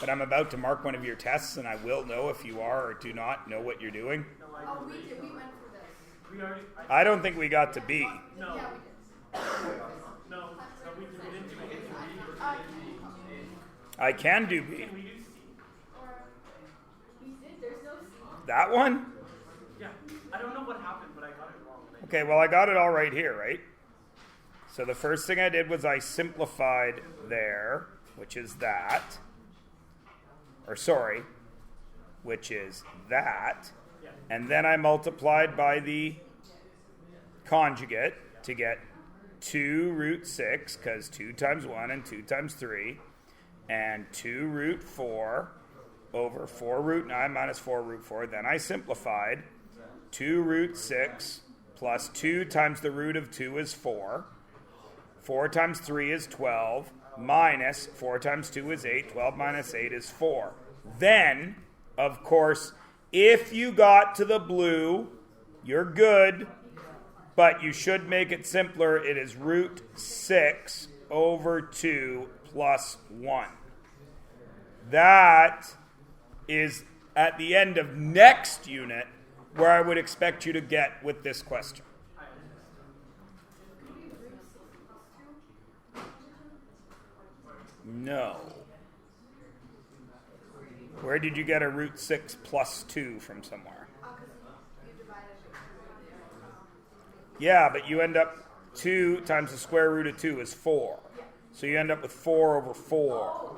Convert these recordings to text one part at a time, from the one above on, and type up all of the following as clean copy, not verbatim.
but I'm about to mark one of your tests, and I will know if you are or do not know what you're doing. Oh, we did. We went through this. I don't think we got to B. No. Yeah, we did. No, we didn't do it. I can do B. Can we do C? We did. There's no C. That one? Yeah. I don't know what happened, but I got it wrong. Okay, well, I got it all right here, right? So the first thing I did was I simplified there, which is that. Or sorry, which is that. And then I multiplied by the conjugate to get 2 root 6, because 2 times 1 and 2 times 3, and 2 root 4 over 4 root 9 minus 4 root 4. Then I simplified. 2 root 6 plus 2 times the root of 2 is 4. 4 times 3 is 12, minus 4 times 2 is 8. 12 minus 8 is 4. Then, of course, if you got to the blue, you're good, but you should make it simpler. It is root 6 over 2 plus 1. That is at the end of next unit where I would expect you to get with this question. No. Where did you get a root 6 plus 2 from somewhere? Yeah, but you end up 2 times the square root of 2 is 4. So you end up with 4 over 4.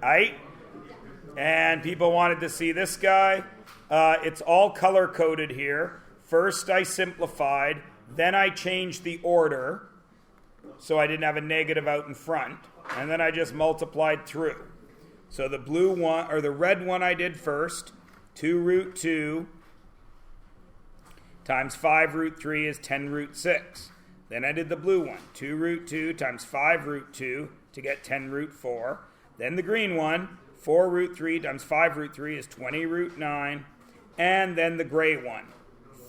Right? And people wanted to see this guy. It's all color-coded here. First I simplified, then I changed the order so I didn't have a negative out in front, and then I just multiplied through. So the blue one, or the red one I did first, 2 root 2 times 5 root 3 is 10 root 6. Then I did the blue one, 2 root 2 times 5 root 2 to get 10 root 4. Then the green one, 4 root 3 times 5 root 3 is 20 root 9. And then the gray one,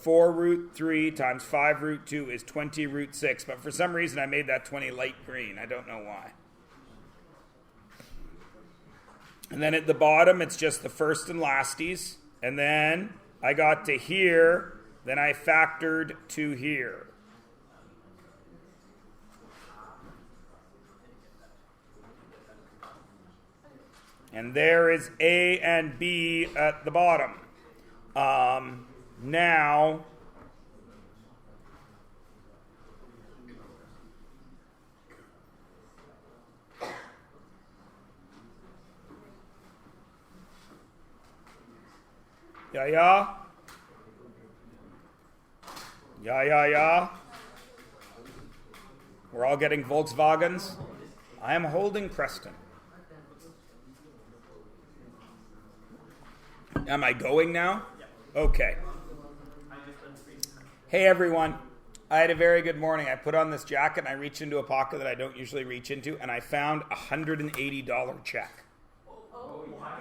4 root 3 times 5 root 2 is 20 root 6. But for some reason I made that 20 light green. I don't know why. And then at the bottom it's just the first and lasties. And then I got to here, then I factored to here. And there is A and B at the bottom. Now, yeah. We're all getting Volkswagens. I am holding Preston. Am I going now? Okay. Hey everyone. I had a very good morning. I put on this jacket and I reached into a pocket that I don't usually reach into, and I found a $180 check.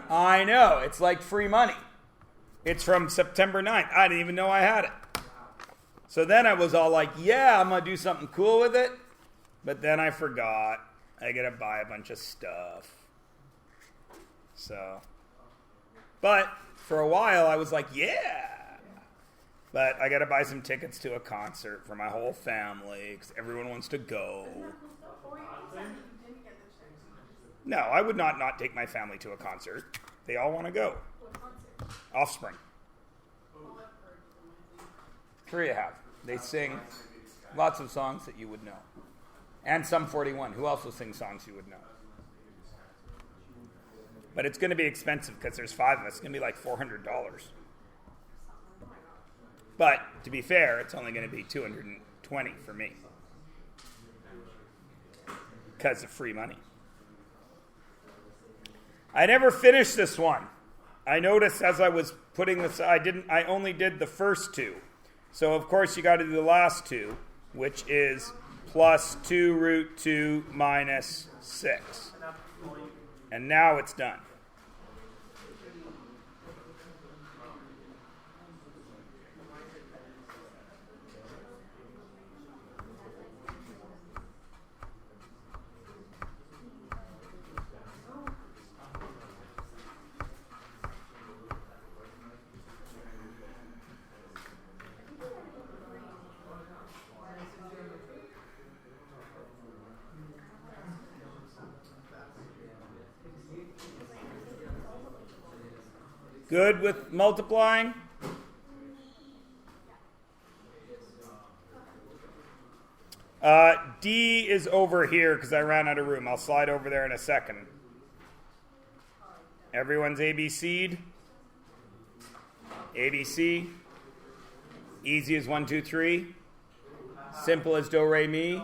I know. It's like free money. It's from September 9th. I didn't even know I had it. So then I was all like, yeah, I'm going to do something cool with it. But then I forgot. I got to buy a bunch of stuff. So, but for a while I was like, yeah. But I got to buy some tickets to a concert for my whole family because everyone wants to go. No, I would not take my family to a concert. They all want to go. Offspring. Sure you have. They sing lots of songs that you would know. And Sum 41, who also sings songs you would know. But it's going to be expensive because there's 5 of us. It's going to be like $400. But to be fair, it's only going to be $220 for me. Because of free money. I never finished this one. I noticed as I was putting this, I only did the first 2. So of course you got to do the last 2, which is plus 2 root 2 minus 6. And now it's done. Good with multiplying? D is over here because I ran out of room. I'll slide over there in a second. Everyone's ABC'd? ABC? Easy as 1, 2, 3? Simple as do, re, mi?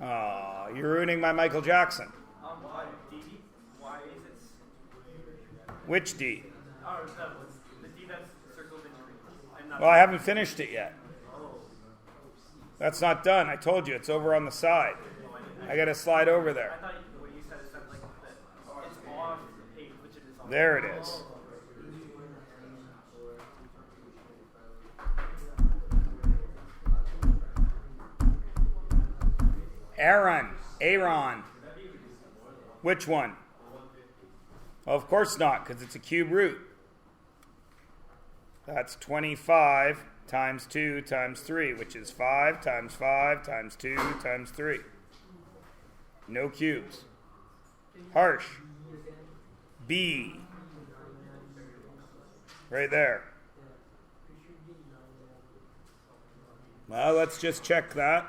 Aw, you're ruining my Michael Jackson. D? Why is it? Which D? Oh, the D that's circled in your green. Well, I haven't finished it yet. That's not done. I told you, it's over on the side. I got to slide over there. I thought what you said is that like that it's off the page, which it is on. There it is. Aaron. Which one? Well, of course not, because it's a cube root. That's 25 times 2 times 3, which is 5 times 5 times 2 times 3. No cubes. Harsh. B. Right there. Well, let's just check that.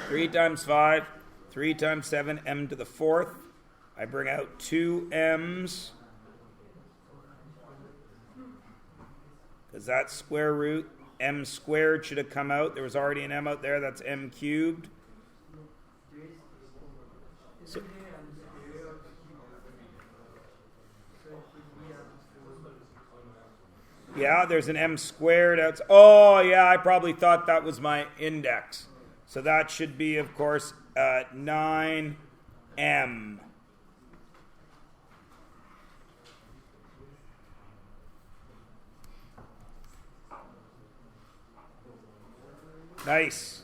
3 times 5, 3 times 7, m to the 4th. I bring out 2 m's. Because that's square root. M squared should have come out. There was already an m out there. That's m cubed. So, yeah, there's an m squared out. Oh, yeah, I probably thought that was my index. So that should be, of course, 9m. Nice.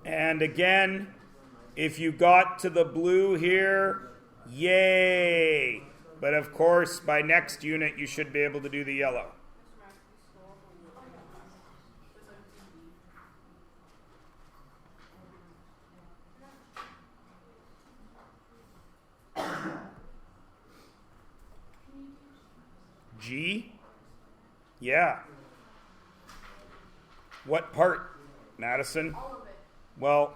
And again, if you got to the blue here, yay. But of course, by next unit, you should be able to do the yellow. G? Yeah. What part, Madison? All of it. Well,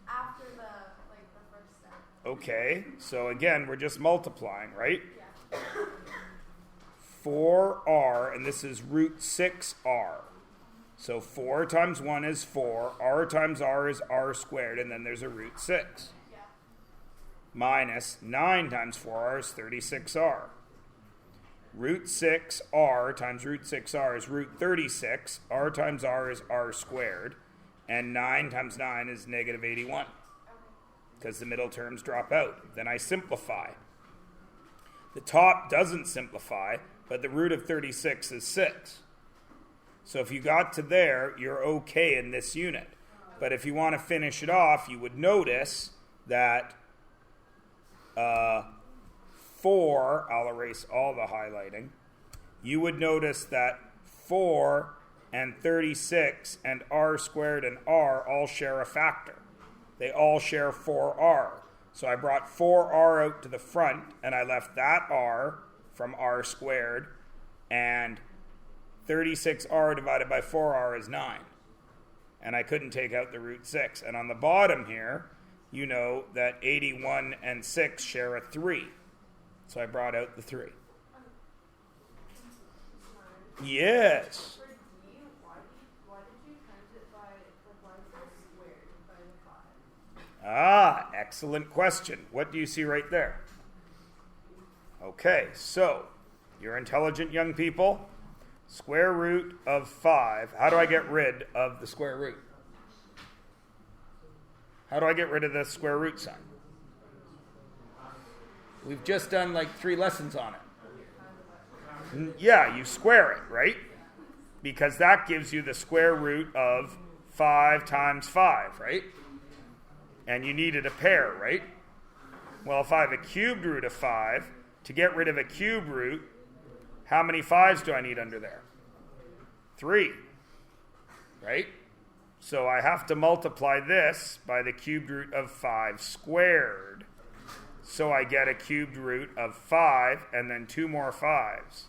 After the first step. okay. So again, we're just multiplying, right? Yeah. 4r, and this is root 6r. So 4 times 1 is 4. R times r is r squared, and then there's a root 6. Yeah. Minus 9 times 4r is 36r. Root 6r times root 6r is root 36. R times r is r squared. And 9 times 9 is negative 81. Because the middle terms drop out. Then I simplify. The top doesn't simplify, but the root of 36 is 6. So if you got to there, you're okay in this unit. But if you want to finish it off, you would notice that 4, I'll erase all the highlighting. You would notice that 4 and 36 and r squared and r all share a factor. They all share 4r. So I brought 4r out to the front, and I left that r from r squared, and 36r divided by 4r is 9. And I couldn't take out the root 6. And on the bottom here, you know that 81 and 6 share a 3. So I brought out the 3. Yes. For D, why did you times it by squared by the 5? Ah, excellent question. What do you see right there? Okay, so you're intelligent young people. Square root of 5. How do I get rid of the square root? How do I get rid of the square root sign? We've just done like 3 lessons on it. Yeah, you square it, right? Because that gives you the square root of 5 times 5, right? And you needed a pair, right? Well, if I have a cubed root of 5 To get rid of a cube root, how many 5s do I need under there? 3, right? So I have to multiply this by the cubed root of 5 squared. So I get a cubed root of 5 and then 2 more 5s.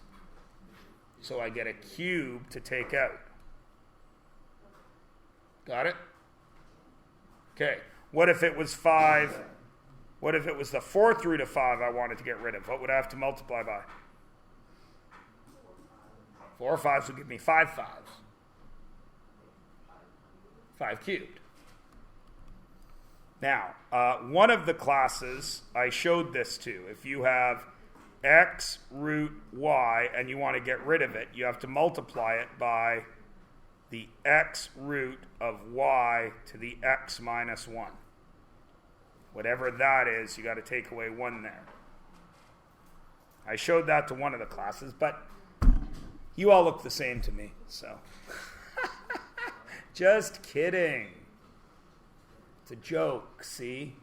So I get a cube to take out. Got it? Okay. What if it was 5? What if it was the 4th root of 5 I wanted to get rid of? What would I have to multiply by? 4 5s would give me 5 5s. 5 cubed. Now, one of the classes I showed this to. If you have x root y and you want to get rid of it, you have to multiply it by the x root of y to the x minus 1. Whatever that is, you got to take away 1 there. I showed that to one of the classes, but you all look the same to me, so. Just kidding. It's a joke, see?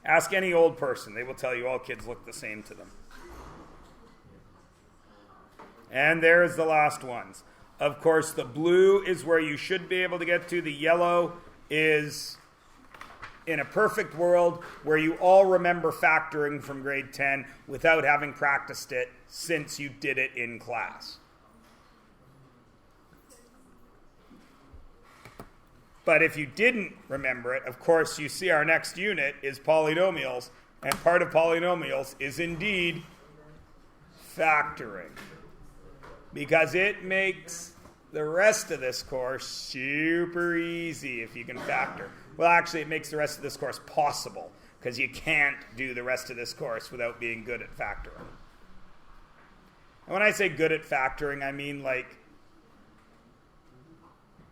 Ask any old person. They will tell you all kids look the same to them. And there's the last ones. Of course, the blue is where you should be able to get to. The yellow is in a perfect world where you all remember factoring from grade 10 without having practiced it since you did it in class. But if you didn't remember it, of course, you see our next unit is polynomials, and part of polynomials is indeed factoring, because it makes the rest of this course super easy if you can factor. Well, actually, it makes the rest of this course possible, because you can't do the rest of this course without being good at factoring. And when I say good at factoring, I mean like,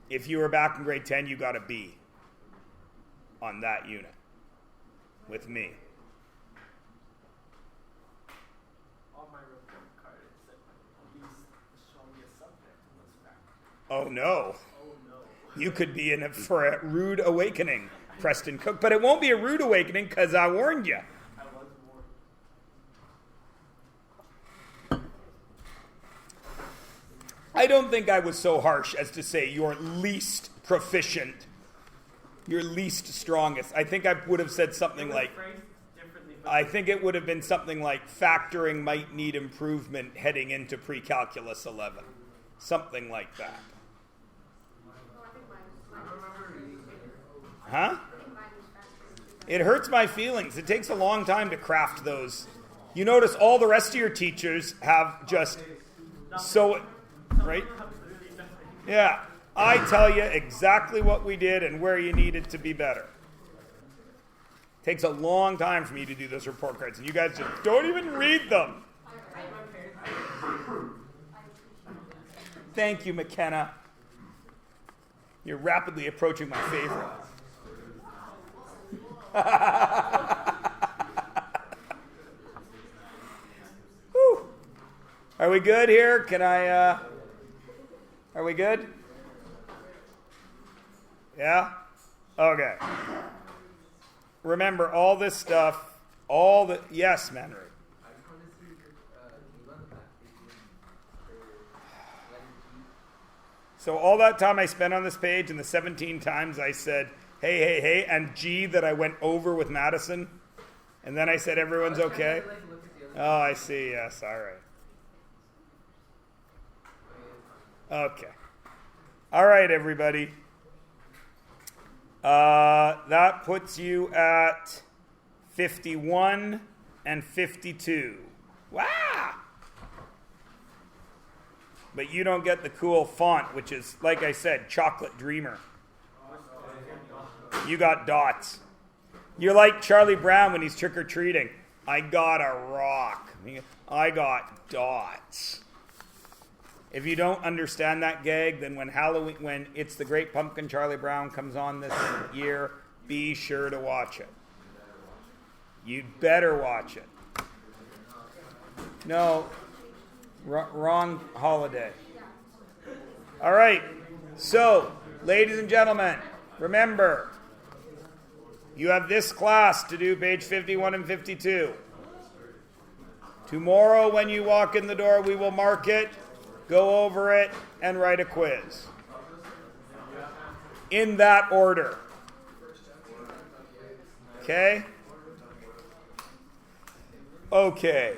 if you were back in grade 10, you got a B on that unit with me. On my report card, it said at least the strongest subject was factoring. Oh, no. Oh, no. You could be in for a rude awakening, Preston Cook. But it won't be a rude awakening because I warned you. I was warned. I don't think I was so harsh as to say your least proficient, your least strongest. I think I would have said something like, I think it would have been something like factoring might need improvement heading into pre-calculus 11. Something like that. Huh? It hurts my feelings. It takes a long time to craft those. You notice all the rest of your teachers have just so... Right? Yeah. I tell you exactly what we did and where you needed to be better. Takes a long time for me to do those report cards, and you guys just don't even read them. Thank you, McKenna. You're rapidly approaching my favorite. Whew. Are we good here? Are we good? Yeah? Okay. Remember, all this stuff, yes, Manry. So all that time I spent on this page and the 17 times I said, hey, and G that I went over with Madison, and then I said everyone's okay? Oh, I see, yes, all right. Okay. All right, everybody. That puts you at 51 and 52. Wow! But you don't get the cool font, which is, like I said, Chocolate Dreamer. You got dots. You're like Charlie Brown when he's trick-or-treating. I got a rock. I got dots. If you don't understand that gag, then when It's the Great Pumpkin Charlie Brown comes on this year, be sure to watch it. You'd better watch it. No, wrong holiday. All right, so Ladies and gentlemen, remember, you have this class to do, page 51 and 52. Tomorrow when you walk in the door, we will mark it, go over it, and write a quiz. In that order. Okay? Okay.